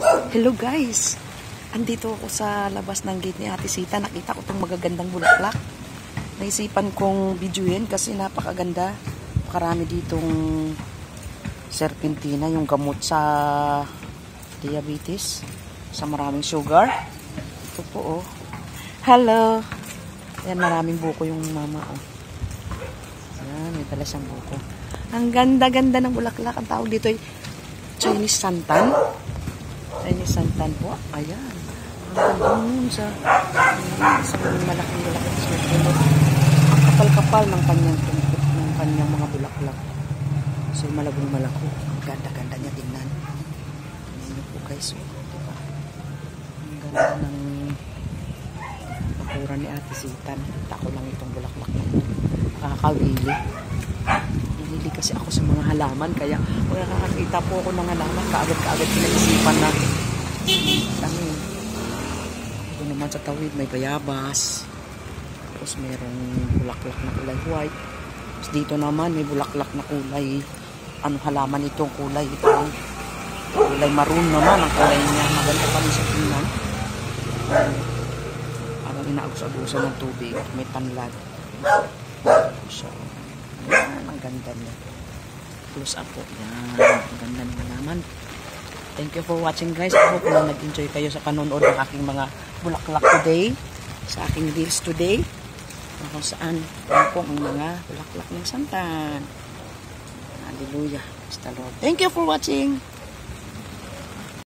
Hello guys! Andito ako sa labas ng gate ni Ate Sita. Nakita ko itong magagandang bulaklak. Naisipan kong videoin kasi napakaganda. Karami ditong serpentina, yung gamot sa diabetes, sa maraming sugar. Ito po oh. Hello! Ayan, maraming buko yung mama oh. Ayan, may dala siyang buko. Ang ganda-ganda ng bulaklak. Ang tawag dito ay Chinese santan. Chinese santan po. Ayan. Ang ganda sa malaking bulaklak. Ang kapal-kapal ng kanyang tungkot, ng kanyang mga bulaklak. So malabong malako. Ang ganda-ganda niya tingnan. Ayan po guys. Diba? Ang ganda ng bakura ni Ate Sita. Tako lang itong bulaklak na ito. Nakakawili. Nahili kasi ako sa mga halaman, kaya kung nakakakita po ako ng halaman, kaagad-kaagad pinaisipan na dami. Ito naman sa tawid may bayabas, tapos merong bulaklak na kulay white, tapos dito naman may bulaklak na kulay halaman itong kulay, parang kulay maroon naman ang kulay niya. Maganda pa rin sa tingnan, parang inaagos-agusan ng tubig, may tanlad siya. Yan, ang ganda niya. Close up po. Yan, ang ganda niya naman. Thank you for watching guys. I hope na nag-enjoy kayo sa panonood ng aking mga bulaklak today. Sa aking reels today. Kung saan po ang mga bulaklak ng santan. Hallelujah. Praise the Lord. Thank you for watching.